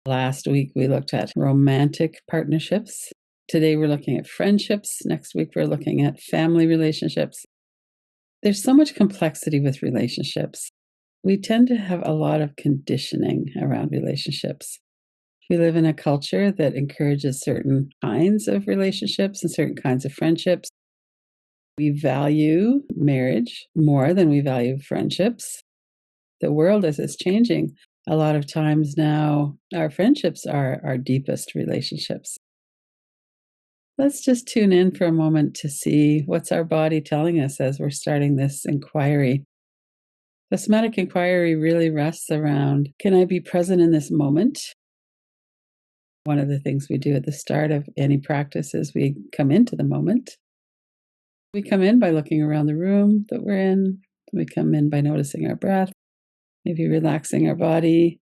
Last week, we looked at romantic partnerships. Today, we're looking at friendships. Next week, we're looking at family relationships. There's so much complexity with relationships. We tend to have a lot of conditioning around relationships. We live in a culture that encourages certain kinds of relationships and certain kinds of friendships. We value marriage more than we value friendships. The world, as it's changing, a lot of times now, our friendships are our deepest relationships. Let's just tune in for a moment to see what's our body telling us as we're starting this inquiry. The somatic inquiry really rests around, can I be present in this moment? One of the things we do at the start of any practice is we come into the moment. We come in by looking around the room that we're in. We come in by noticing our breath, maybe relaxing our body.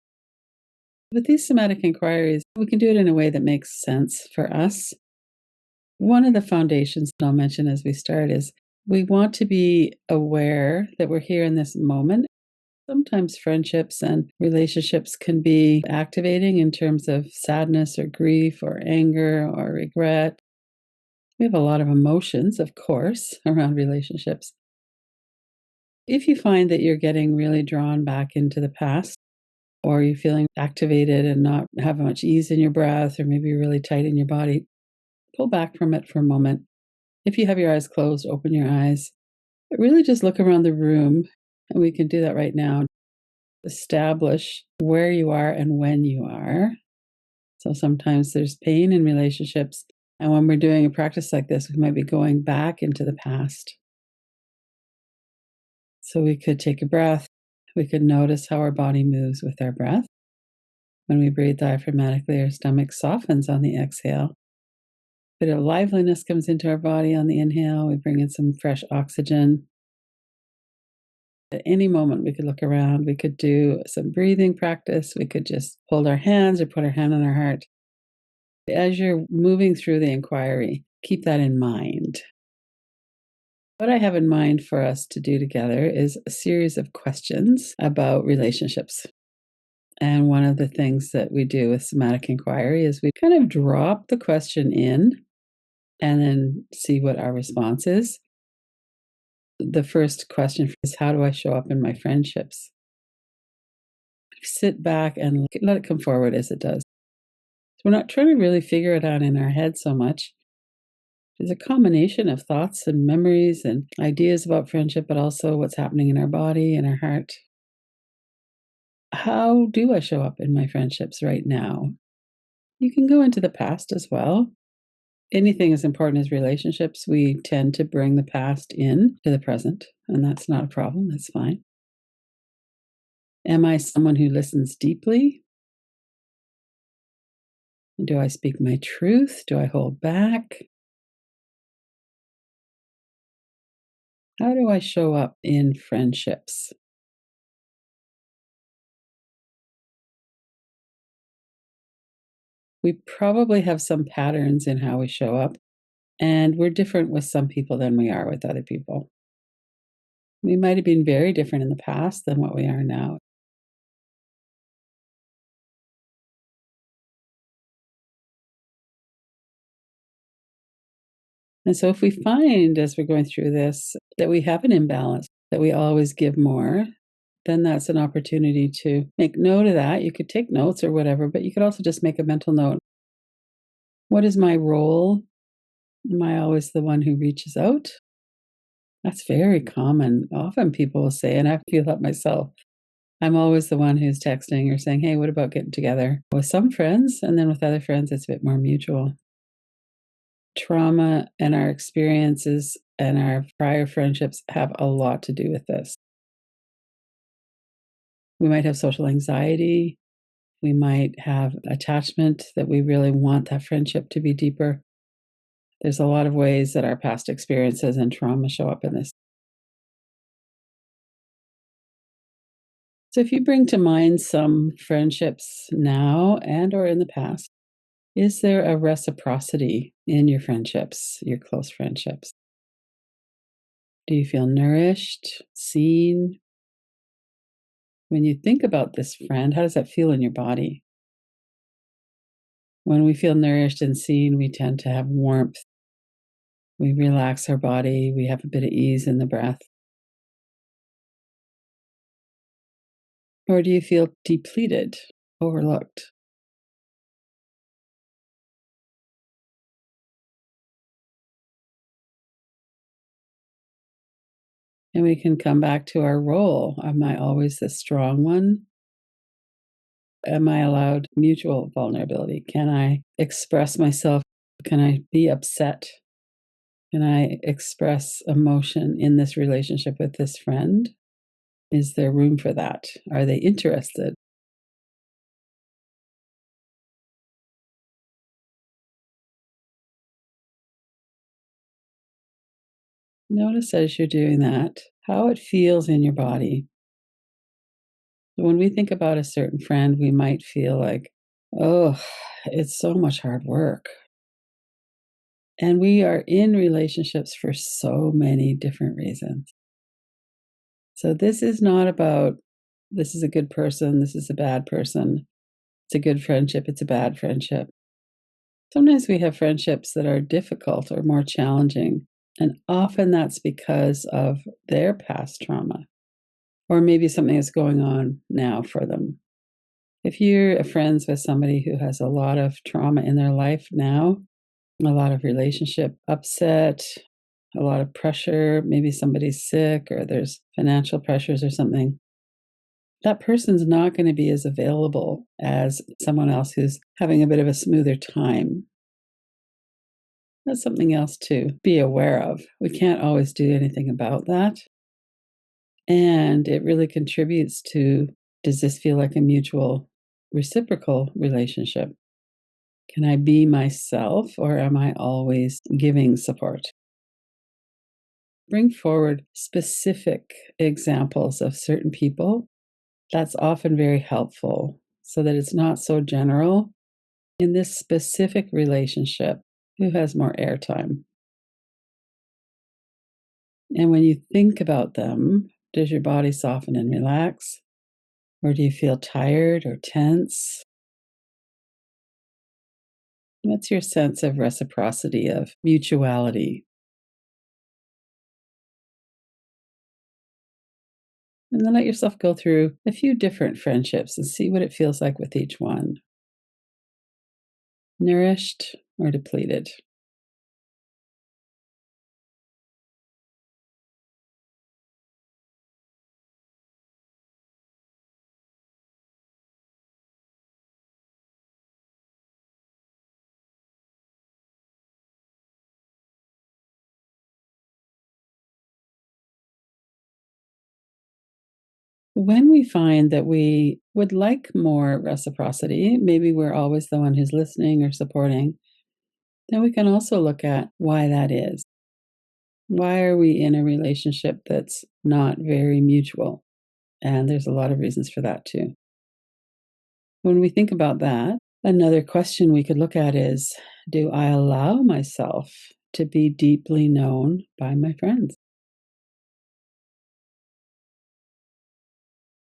With these somatic inquiries, we can do it in a way that makes sense for us. One of the foundations I'll mention as we start is we want to be aware that we're here in this moment. Sometimes friendships and relationships can be activating in terms of sadness or grief or anger or regret. We have a lot of emotions, of course, around relationships. If you find that you're getting really drawn back into the past, or you're feeling activated and not have much ease in your breath, or maybe you're really tight in your body, pull back from it for a moment. If you have your eyes closed, open your eyes. But really just look around the room, and we can do that right now. Establish where you are and when you are. So sometimes there's pain in relationships. And when we're doing a practice like this, we might be going back into the past. So we could take a breath. We could notice how our body moves with our breath. When we breathe diaphragmatically, our stomach softens on the exhale. A bit of liveliness comes into our body on the inhale. We bring in some fresh oxygen. At any moment, we could look around. We could do some breathing practice. We could just hold our hands or put our hand on our heart. As you're moving through the inquiry, keep that in mind. What I have in mind for us to do together is a series of questions about relationships. And one of the things that we do with somatic inquiry is we kind of drop the question in and then see what our response is. The first question is, how do I show up in my friendships? Sit back and let it come forward as it does. So we're not trying to really figure it out in our head so much. There's a combination of thoughts and memories and ideas about friendship, but also what's happening in our body and our heart. How do I show up in my friendships right now? You can go into the past as well. Anything as important as relationships, we tend to bring the past in to the present, and that's not a problem. That's fine. Am I someone who listens deeply? Do I speak my truth? Do I hold back? How do I show up in friendships? We probably have some patterns in how we show up, and we're different with some people than we are with other people. We might have been very different in the past than what we are now. And so if we find as we're going through this that we have an imbalance, that we always give more, then that's an opportunity to make note of that. You could take notes or whatever, but you could also just make a mental note. What is my role? Am I always the one who reaches out? That's very common. Often people will say, and I feel that myself, I'm always the one who's texting or saying, hey, what about getting together with some friends? And then with other friends, it's a bit more mutual. Trauma and our experiences and our prior friendships have a lot to do with this. We might have social anxiety. We might have attachment that we really want that friendship to be deeper. There's a lot of ways that our past experiences and trauma show up in this. So if you bring to mind some friendships now and or in the past, is there a reciprocity in your friendships, your close friendships? Do you feel nourished, seen? When you think about this friend, how does that feel in your body? When we feel nourished and seen, we tend to have warmth. We relax our body. We have a bit of ease in the breath. Or do you feel depleted, overlooked? And we can come back to our role. Am I always the strong one? Am I allowed mutual vulnerability? Can I express myself? Can I be upset? Can I express emotion in this relationship with this friend? Is there room for that? Are they interested? Notice as you're doing that how it feels in your body. When we think about a certain friend, we might feel like, oh, it's so much hard work. And we are in relationships for so many different reasons. So this is not about this is a good person, this is a bad person. It's a good friendship, it's a bad friendship. Sometimes we have friendships that are difficult or more challenging, and often that's because of their past trauma, or maybe something that's going on now for them. If you're friends with somebody who has a lot of trauma in their life now, a lot of relationship upset, a lot of pressure, maybe somebody's sick or there's financial pressures or something, that person's not going to be as available as someone else who's having a bit of a smoother time. That's something else to be aware of. We can't always do anything about that. And it really contributes to, does this feel like a mutual reciprocal relationship? Can I be myself or am I always giving support? Bring forward specific examples of certain people. That's often very helpful so that it's not so general. In this specific relationship, who has more airtime? And when you think about them, does your body soften and relax? Or do you feel tired or tense? What's your sense of reciprocity, of mutuality? And then let yourself go through a few different friendships and see what it feels like with each one. Nourished or depleted? When we find that we would like more reciprocity, maybe we're always the one who's listening or supporting, then we can also look at why that is. Why are we in a relationship that's not very mutual? And there's a lot of reasons for that too. When we think about that, another question we could look at is, do I allow myself to be deeply known by my friends?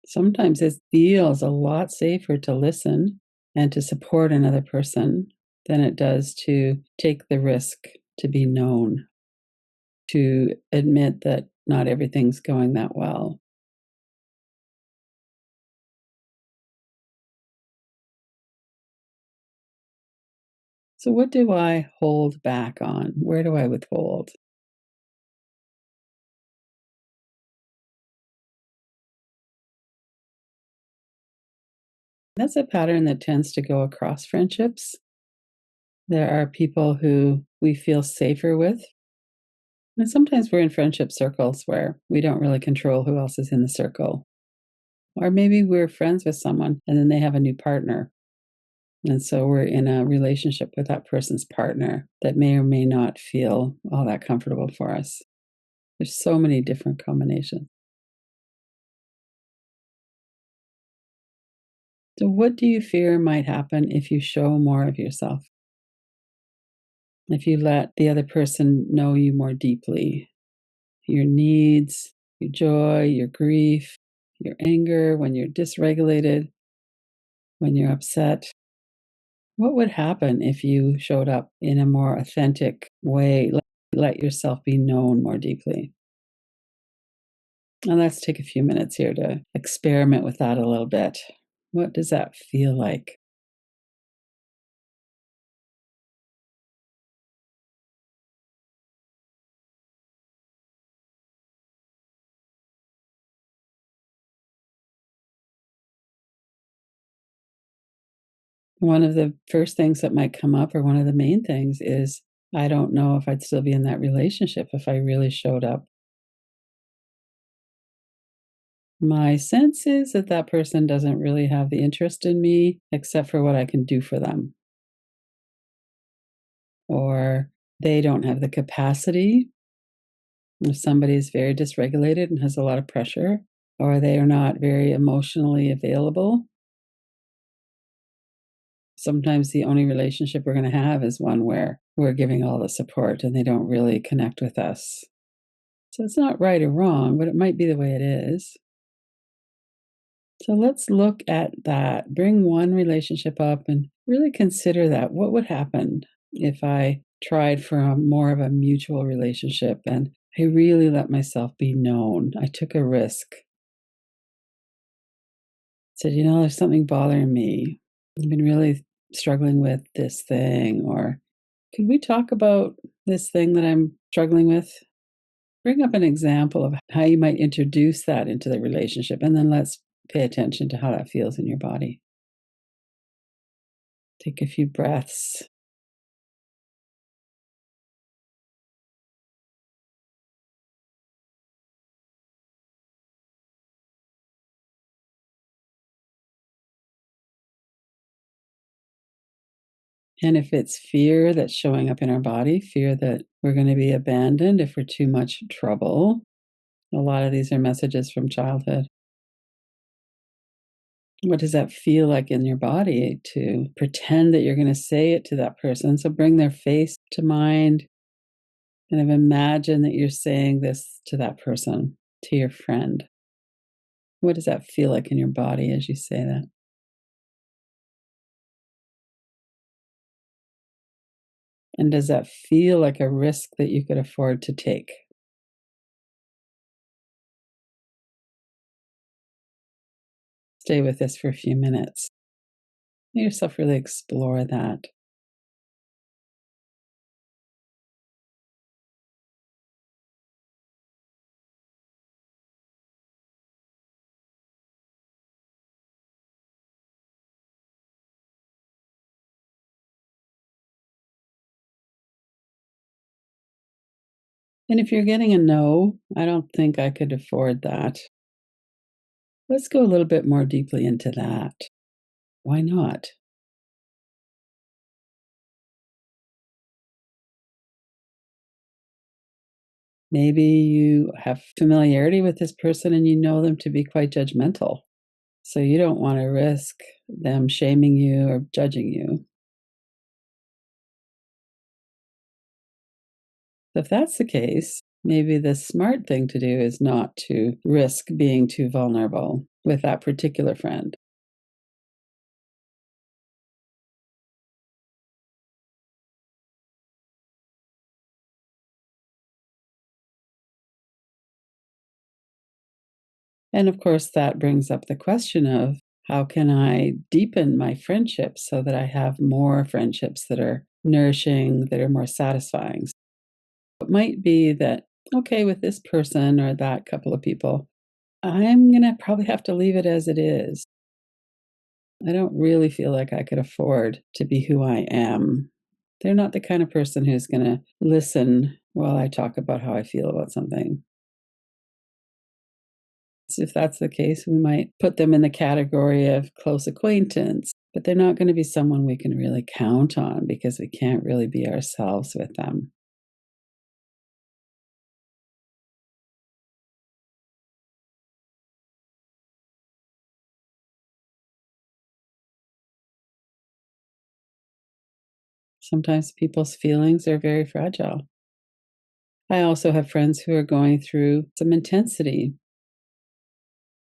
Sometimes it feels a lot safer to listen and to support another person than it does to take the risk to be known, to admit that not everything's going that well. So, what do I hold back on? Where do I withhold? That's a pattern that tends to go across friendships. There are people who we feel safer with. And sometimes we're in friendship circles where we don't really control who else is in the circle. Or maybe we're friends with someone and then they have a new partner. And so we're in a relationship with that person's partner that may or may not feel all that comfortable for us. There's so many different combinations. So, what do you fear might happen if you show more of yourself? If you let the other person know you more deeply, your needs, your joy, your grief, your anger, when you're dysregulated, when you're upset. What would happen if you showed up in a more authentic way? Let yourself be known more deeply. And let's take a few minutes here to experiment with that a little bit. What does that feel like? One of the first things that might come up, or one of the main things, is I don't know if I'd still be in that relationship if I really showed up. My sense is that that person doesn't really have the interest in me except for what I can do for them, or they don't have the capacity. If somebody is very dysregulated and has a lot of pressure, or they are not very emotionally available, sometimes the only relationship we're going to have is one where we're giving all the support and they don't really connect with us. So it's not right or wrong, but it might be the way it is. So let's look at that. Bring one relationship up and really consider that. What would happen if I tried for more of a mutual relationship and I really let myself be known? I took a risk. Said, there's something bothering me. I've been really struggling with this thing. Or could we talk about this thing that I'm struggling with? Bring up an example of how you might introduce that into the relationship, and then let's pay attention to how that feels in your body. Take a few breaths. And if it's fear that's showing up in our body, fear that we're going to be abandoned if we're too much trouble, a lot of these are messages from childhood. What does that feel like in your body to pretend that you're going to say it to that person? So bring their face to mind, kind of imagine that you're saying this to that person, to your friend. What does that feel like in your body as you say that? And does that feel like a risk that you could afford to take? Stay with this for a few minutes. Let yourself really explore that. And if you're getting a no, I don't think I could afford that. Let's go a little bit more deeply into that. Why not? Maybe you have familiarity with this person and you know them to be quite judgmental. So you don't want to risk them shaming you or judging you. If that's the case, maybe the smart thing to do is not to risk being too vulnerable with that particular friend. And of course, that brings up the question of how can I deepen my friendships so that I have more friendships that are nourishing, that are more satisfying? It might be that, okay, with this person or that couple of people, I'm going to probably have to leave it as it is. I don't really feel like I could afford to be who I am. They're not the kind of person who's going to listen while I talk about how I feel about something. So if that's the case, we might put them in the category of close acquaintance, but they're not going to be someone we can really count on because we can't really be ourselves with them. Sometimes people's feelings are very fragile. I also have friends who are going through some intensity,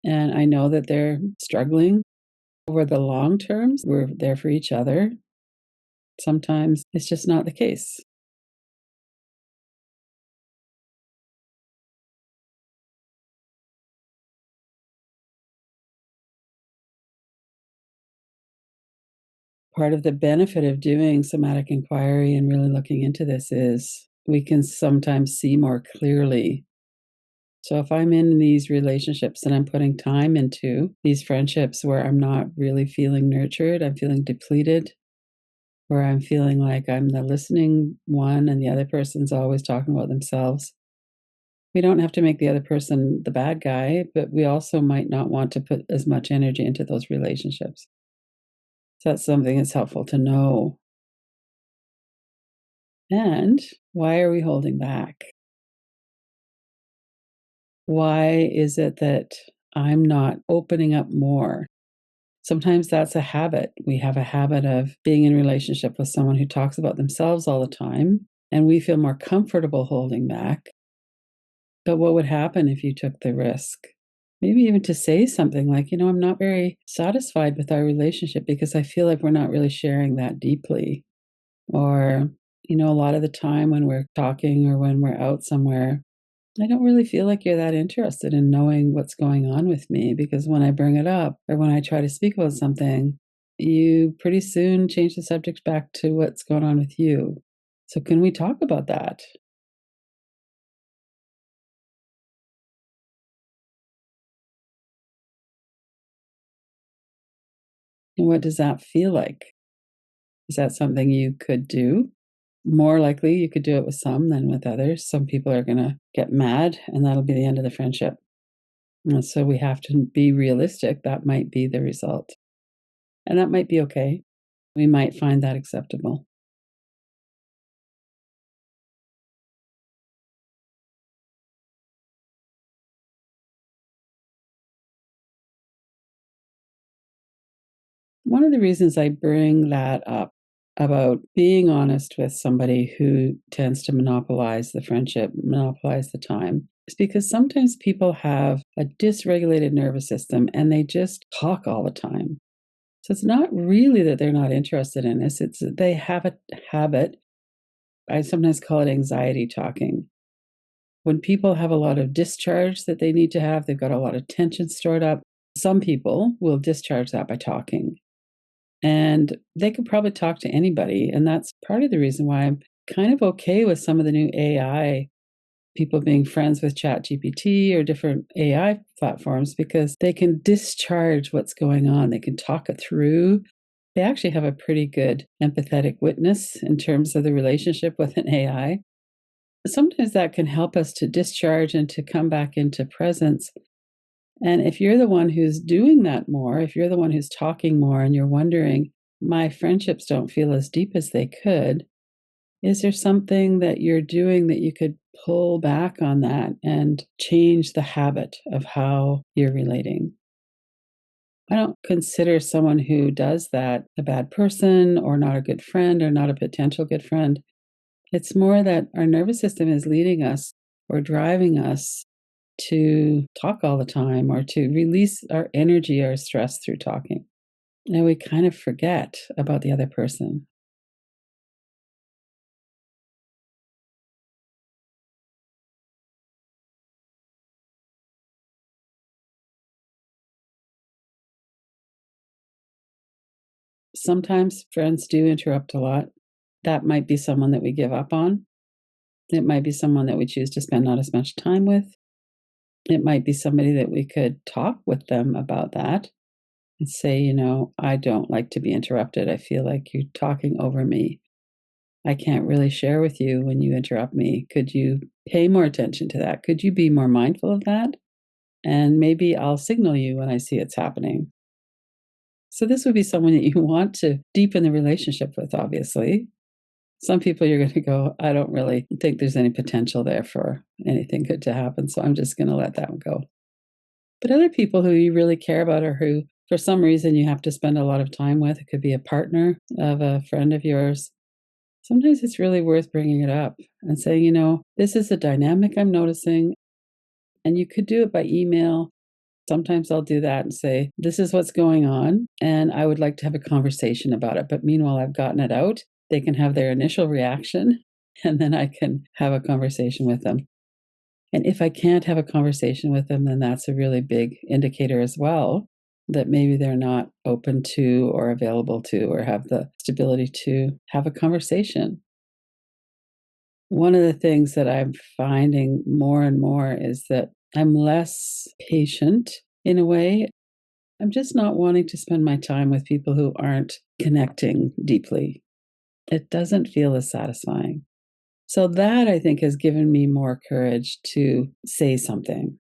and I know that they're struggling. Over the long terms, we're there for each other. sometimes it's just not the case. Part of the benefit of doing somatic inquiry and really looking into this is we can sometimes see more clearly. So if I'm in these relationships and I'm putting time into these friendships where I'm not really feeling nurtured, I'm feeling depleted, where I'm feeling like I'm the listening one and the other person's always talking about themselves. We don't have to make the other person the bad guy, but we also might not want to put as much energy into those relationships. So that's something that's helpful to know. And why are we holding back? Why is it that I'm not opening up more? Sometimes that's a habit. We have a habit of being in relationship with someone who talks about themselves all the time, and we feel more comfortable holding back. But what would happen if you took the risk? Maybe even to say something like, I'm not very satisfied with our relationship because I feel like we're not really sharing that deeply. Or, a lot of the time when we're talking or when we're out somewhere, I don't really feel like you're that interested in knowing what's going on with me because when I bring it up or when I try to speak about something, you pretty soon change the subject back to what's going on with you. So, can we talk about that? And what does that feel like? Is that something you could do? More likely, you could do it with some than with others. Some people are going to get mad, and that'll be the end of the friendship. And so, we have to be realistic. That might be the result. And that might be okay. We might find that acceptable. One of the reasons I bring that up about being honest with somebody who tends to monopolize the friendship, monopolize the time, is because sometimes people have a dysregulated nervous system and they just talk all the time. So it's not really that they're not interested in us, it's that they have a habit. I sometimes call it anxiety talking. When people have a lot of discharge that they need to have, they've got a lot of tension stored up. Some people will discharge that by talking. And they could probably talk to anybody. And that's part of the reason why I'm kind of okay with some of the new AI people being friends with ChatGPT or different AI platforms because they can discharge what's going on. They can talk it through. They actually have a pretty good empathetic witness in terms of the relationship with an AI. Sometimes that can help us to discharge and to come back into presence. And if you're the one who's doing that more, if you're the one who's talking more and you're wondering, my friendships don't feel as deep as they could, is there something that you're doing that you could pull back on that and change the habit of how you're relating? I don't consider someone who does that a bad person or not a good friend or not a potential good friend. It's more that our nervous system is leading us or driving us to talk all the time or to release our energy or stress through talking. And we kind of forget about the other person. Sometimes friends do interrupt a lot. That might be someone that we give up on. It might be someone that we choose to spend not as much time with. It might be somebody that we could talk with them about that and say, I don't like to be interrupted. I feel like you're talking over me. I can't really share with you when you interrupt me. Could you pay more attention to that? Could you be more mindful of that? And maybe I'll signal you when I see it's happening. So, this would be someone that you want to deepen the relationship with, obviously. Some people you're going to go, I don't really think there's any potential there for anything good to happen. So, I'm just going to let that one go. But other people who you really care about or who, for some reason, you have to spend a lot of time with, it could be a partner of a friend of yours. Sometimes it's really worth bringing it up and saying, this is a dynamic I'm noticing. And you could do it by email. Sometimes I'll do that and say, this is what's going on. And I would like to have a conversation about it. But meanwhile, I've gotten it out. They can have their initial reaction, and then I can have a conversation with them. And if I can't have a conversation with them, then that's a really big indicator as well that maybe they're not open to or available to or have the stability to have a conversation. One of the things that I'm finding more and more is that I'm less patient in a way. I'm just not wanting to spend my time with people who aren't connecting deeply. It doesn't feel as satisfying. So that I think has given me more courage to say something.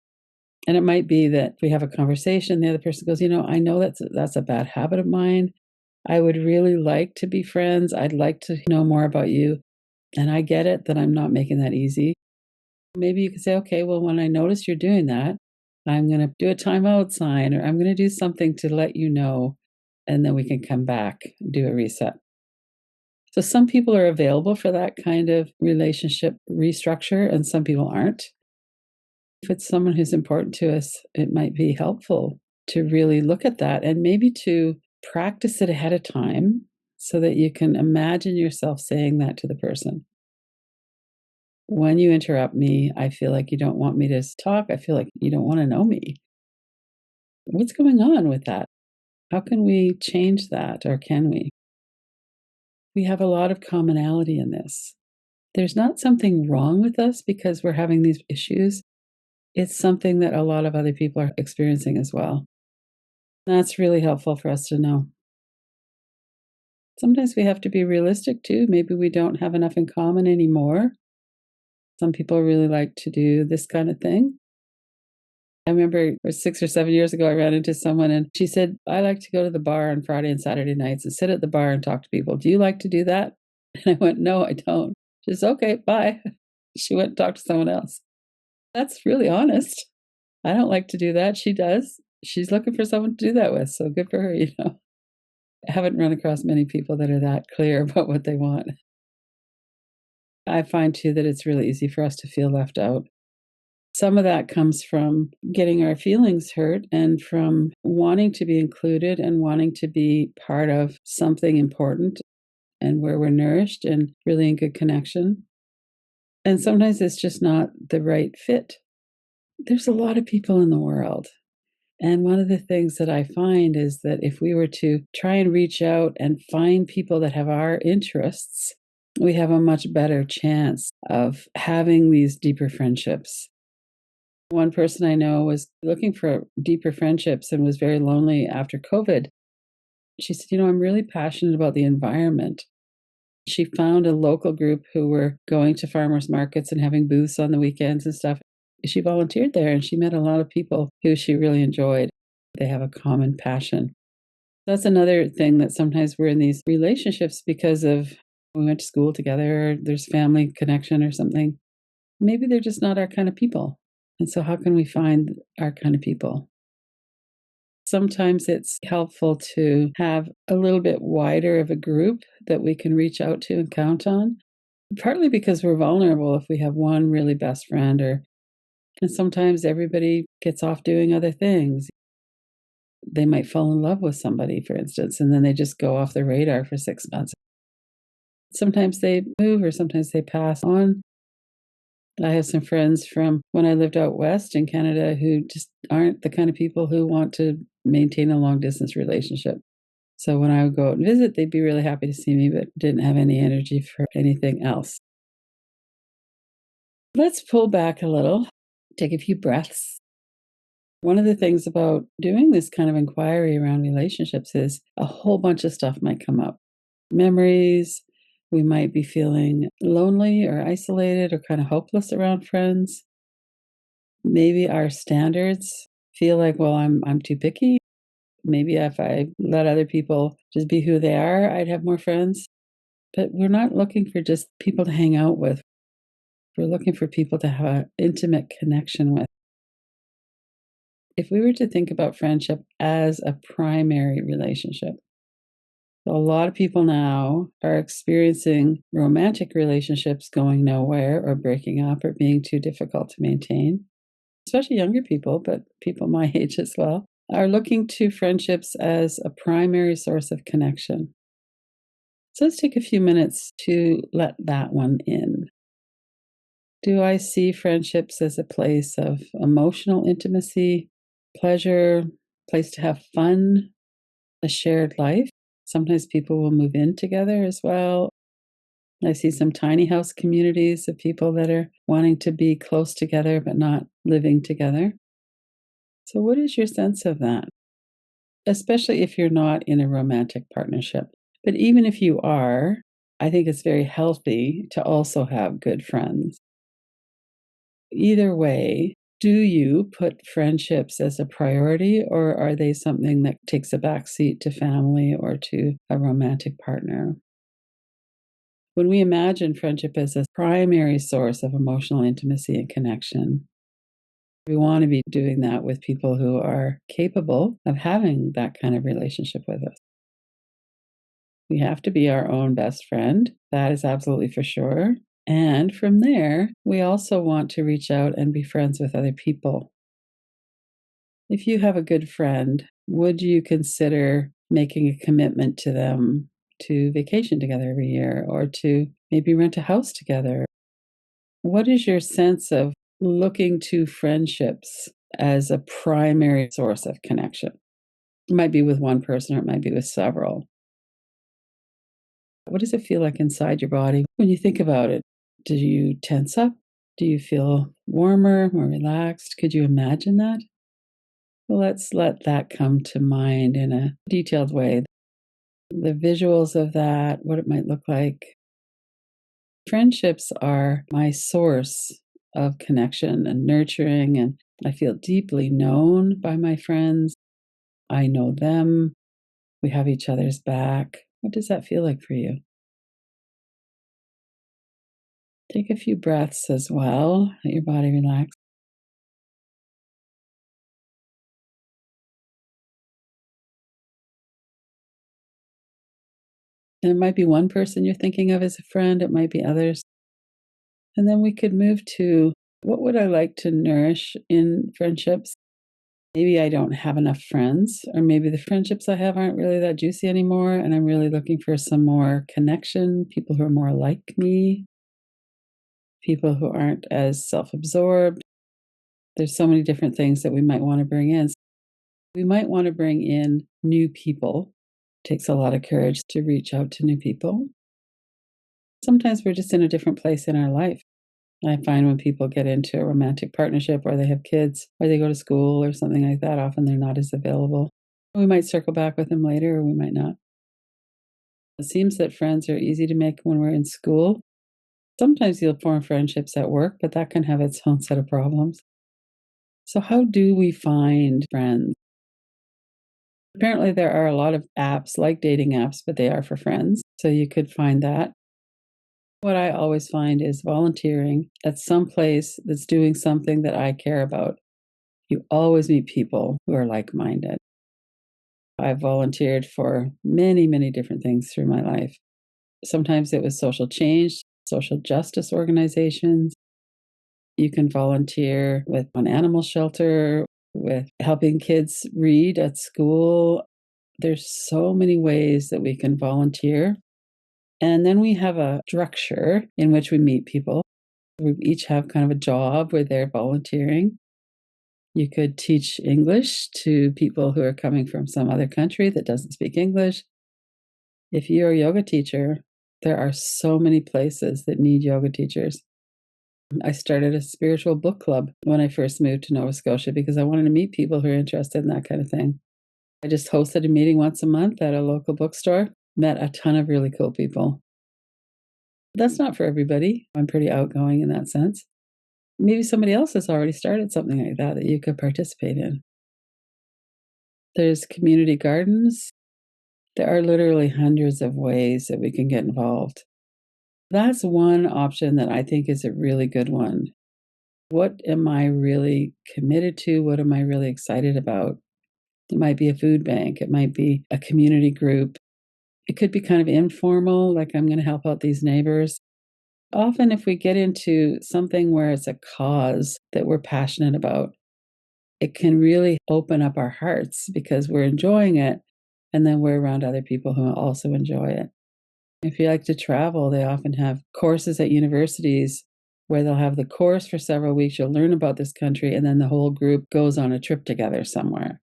And it might be that we have a conversation, the other person goes, I know that's a bad habit of mine. I would really like to be friends. I'd like to know more about you. And I get it that I'm not making that easy. Maybe you could say, okay, well, when I notice you're doing that, I'm going to do a timeout sign or I'm going to do something to let you know. And then we can come back, do a reset. So some people are available for that kind of relationship restructure and some people aren't. If it's someone who's important to us, it might be helpful to really look at that and maybe to practice it ahead of time so that you can imagine yourself saying that to the person. When you interrupt me, I feel like you don't want me to talk. I feel like you don't want to know me. What's going on with that? How can we change that, or can we? We have a lot of commonality in this. There's not something wrong with us because we're having these issues. It's something that a lot of other people are experiencing as well. That's really helpful for us to know. Sometimes we have to be realistic too. Maybe we don't have enough in common anymore. Some people really like to do this kind of thing. I remember it was 6 or 7 years ago, I ran into someone and she said, I like to go to the bar on Friday and Saturday nights and sit at the bar and talk to people. Do you like to do that? And I went, no, I don't. She says, okay, bye. She went and talked to someone else. That's really honest. I don't like to do that. She does. She's looking for someone to do that with. So good for her. I haven't run across many people that are that clear about what they want. I find too that it's really easy for us to feel left out. Some of that comes from getting our feelings hurt and from wanting to be included and wanting to be part of something important and where we're nourished and really in good connection. And sometimes it's just not the right fit. There's a lot of people in the world. And one of the things that I find is that if we were to try and reach out and find people that have our interests, we have a much better chance of having these deeper friendships. One person I know was looking for deeper friendships and was very lonely after COVID. She said, I'm really passionate about the environment. She found a local group who were going to farmers markets and having booths on the weekends and stuff. She volunteered there and she met a lot of people who she really enjoyed. They have a common passion. That's another thing that sometimes we're in these relationships because of we went to school together, or there's family connection or something. Maybe they're just not our kind of people. And so, how can we find our kind of people? Sometimes it's helpful to have a little bit wider of a group that we can reach out to and count on, partly because we're vulnerable if we have one really best friend, and sometimes everybody gets off doing other things. They might fall in love with somebody, for instance, and then they just go off the radar for 6 months. Sometimes they move or sometimes they pass on. I have some friends from when I lived out west in Canada who just aren't the kind of people who want to maintain a long distance relationship. So when I would go out and visit, they'd be really happy to see me, but didn't have any energy for anything else. Let's pull back a little, take a few breaths. One of the things about doing this kind of inquiry around relationships is a whole bunch of stuff might come up. Memories, we might be feeling lonely or isolated or kind of hopeless around friends. Maybe our standards feel like, well, I'm too picky. Maybe if I let other people just be who they are, I'd have more friends. But we're not looking for just people to hang out with. We're looking for people to have an intimate connection with. If we were to think about friendship as a primary relationship, a lot of people now are experiencing romantic relationships going nowhere or breaking up or being too difficult to maintain, especially younger people, but people my age as well, are looking to friendships as a primary source of connection. So let's take a few minutes to let that one in. Do I see friendships as a place of emotional intimacy, pleasure, place to have fun, a shared life? Sometimes people will move in together as well. I see some tiny house communities of people that are wanting to be close together but not living together. So, what is your sense of that? Especially if you're not in a romantic partnership. But even if you are, I think it's very healthy to also have good friends. Either way, do you put friendships as a priority, or are they something that takes a backseat to family or to a romantic partner? When we imagine friendship as a primary source of emotional intimacy and connection, we want to be doing that with people who are capable of having that kind of relationship with us. We have to be our own best friend. That is absolutely for sure. And from there, we also want to reach out and be friends with other people. If you have a good friend, would you consider making a commitment to them to vacation together every year or to maybe rent a house together? What is your sense of looking to friendships as a primary source of connection? It might be with one person or it might be with several. What does it feel like inside your body when you think about it? Do you tense up? Do you feel warmer, more relaxed? Could you imagine that? Well, let's let that come to mind in a detailed way. The visuals of that, what it might look like. Friendships are my source of connection and nurturing, and I feel deeply known by my friends. I know them. We have each other's back. What does that feel like for you? Take a few breaths as well. Let your body relax. And it might be one person you're thinking of as a friend, it might be others. And then we could move to what would I like to nourish in friendships? Maybe I don't have enough friends, or maybe the friendships I have aren't really that juicy anymore. And I'm really looking for some more connection, people who are more like me, people who aren't as self absorbed. There's so many different things that we might want to bring in. We might want to bring in new people. It takes a lot of courage to reach out to new people. Sometimes we're just in a different place in our life. I find when people get into a romantic partnership or they have kids or they go to school or something like that, often they're not as available. We might circle back with them later or we might not. It seems that friends are easy to make when we're in school. Sometimes you'll form friendships at work, but that can have its own set of problems. So, how do we find friends? Apparently, there are a lot of apps like dating apps, but they are for friends. So, you could find that. What I always find is volunteering at some place that's doing something that I care about. You always meet people who are like minded. I've volunteered for many, many different things through my life. Sometimes it was social change, social justice organizations. You can volunteer with an animal shelter, with helping kids read at school. There's so many ways that we can volunteer. And then we have a structure in which we meet people. We each have kind of a job where they're volunteering. You could teach English to people who are coming from some other country that doesn't speak English. If you're a yoga teacher, there are so many places that need yoga teachers. I started a spiritual book club when I first moved to Nova Scotia because I wanted to meet people who are interested in that kind of thing. I just hosted a meeting once a month at a local bookstore, met a ton of really cool people. That's not for everybody. I'm pretty outgoing in that sense. Maybe somebody else has already started something like that that you could participate in. There's community gardens. There are literally hundreds of ways that we can get involved. That's one option that I think is a really good one. What am I really committed to? What am I really excited about? It might be a food bank, it might be a community group. It could be kind of informal, like I'm going to help out these neighbors. Often, if we get into something where it's a cause that we're passionate about, it can really open up our hearts because we're enjoying it and then we're around other people who also enjoy it. If you like to travel, they often have courses at universities where they'll have the course for several weeks. You'll learn about this country, and then the whole group goes on a trip together somewhere.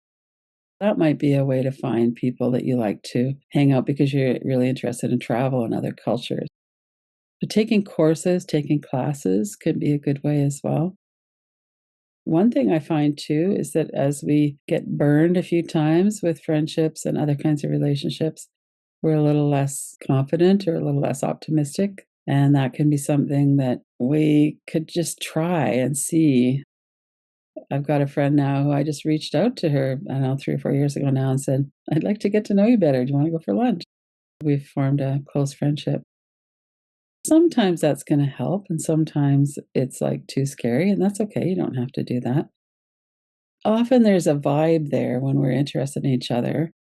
That might be a way to find people that you like to hang out because you're really interested in travel and other cultures. But taking courses, taking classes could be a good way as well. One thing I find too is that as we get burned a few times with friendships and other kinds of relationships, we're a little less confident or a little less optimistic. And that can be something that we could just try and see. I've got a friend now who I just reached out to her, I don't know, 3 or 4 years ago now and said, I'd like to get to know you better. Do you want to go for lunch? We've formed a close friendship. Sometimes that's going to help, and sometimes it's like too scary, and that's okay. You don't have to do that. Often there's a vibe there when we're interested in each other.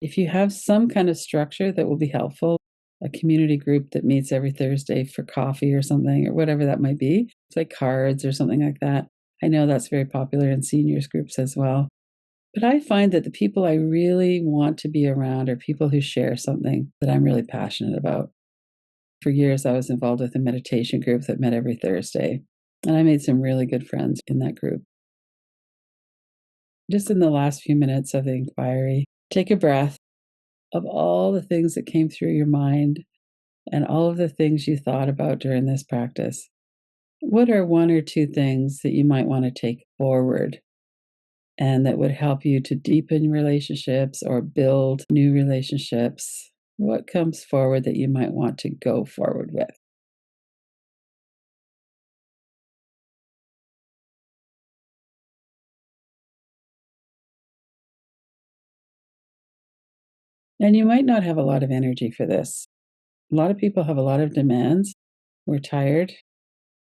If you have some kind of structure that will be helpful, a community group that meets every Thursday for coffee or something, or whatever that might be, play cards or something like that. I know that's very popular in seniors groups as well. But I find that the people I really want to be around are people who share something that I'm really passionate about. For years, I was involved with a meditation group that met every Thursday, and I made some really good friends in that group. Just in the last few minutes of the inquiry, take a breath of all the things that came through your mind and all of the things you thought about during this practice. What are one or two things that you might want to take forward and that would help you to deepen relationships or build new relationships? What comes forward that you might want to go forward with? And you might not have a lot of energy for this. A lot of people have a lot of demands. We're tired.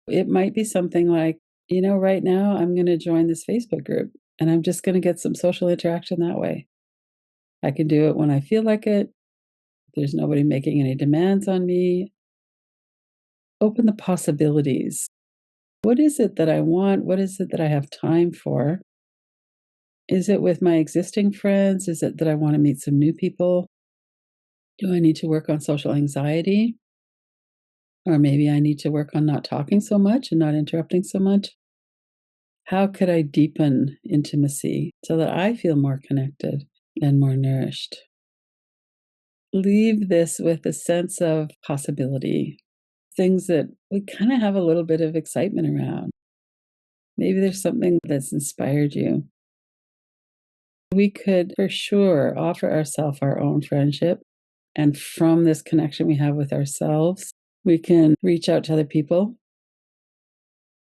It might be something like, right now I'm going to join this Facebook group and I'm just going to get some social interaction that way. I can do it when I feel like it. There's nobody making any demands on me. Open the possibilities. What is it that I want? What is it that I have time for? Is it with my existing friends? Is it that I want to meet some new people? Do I need to work on social anxiety? Or maybe I need to work on not talking so much and not interrupting so much. How could I deepen intimacy so that I feel more connected and more nourished? Leave this with a sense of possibility, things that we kind of have a little bit of excitement around. Maybe there's something that's inspired you. We could for sure offer ourselves our own friendship. And from this connection we have with ourselves, we can reach out to other people.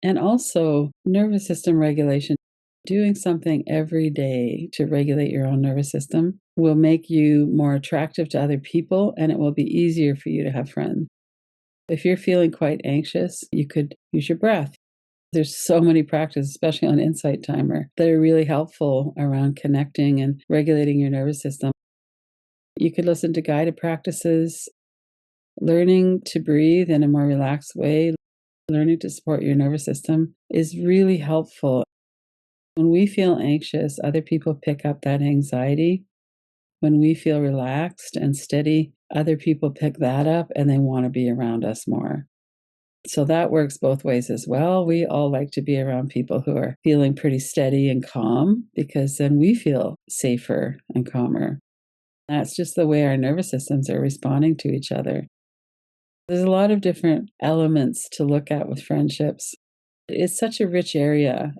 And also, nervous system regulation. Doing something every day to regulate your own nervous system will make you more attractive to other people, and it will be easier for you to have friends. If you're feeling quite anxious, you could use your breath. There's so many practices, especially on Insight Timer, that are really helpful around connecting and regulating your nervous system. You could listen to guided practices, learning to breathe in a more relaxed way, learning to support your nervous system is really helpful. When we feel anxious, other people pick up that anxiety. When we feel relaxed and steady, other people pick that up and they want to be around us more. So that works both ways as well. We all like to be around people who are feeling pretty steady and calm because then we feel safer and calmer. That's just the way our nervous systems are responding to each other. There's a lot of different elements to look at with friendships. It's such a rich area.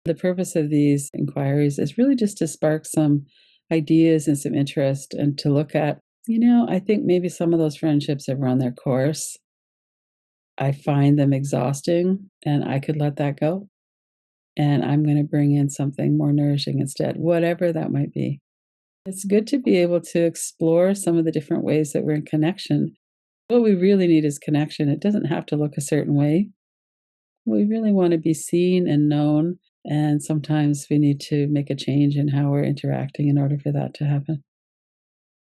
The purpose of these inquiries is really just to spark some ideas and some interest and to look at, I think maybe some of those friendships have run their course. I find them exhausting and I could let that go. And I'm going to bring in something more nourishing instead, whatever that might be. It's good to be able to explore some of the different ways that we're in connection. What we really need is connection. It doesn't have to look a certain way. We really want to be seen and known. And sometimes we need to make a change in how we're interacting in order for that to happen.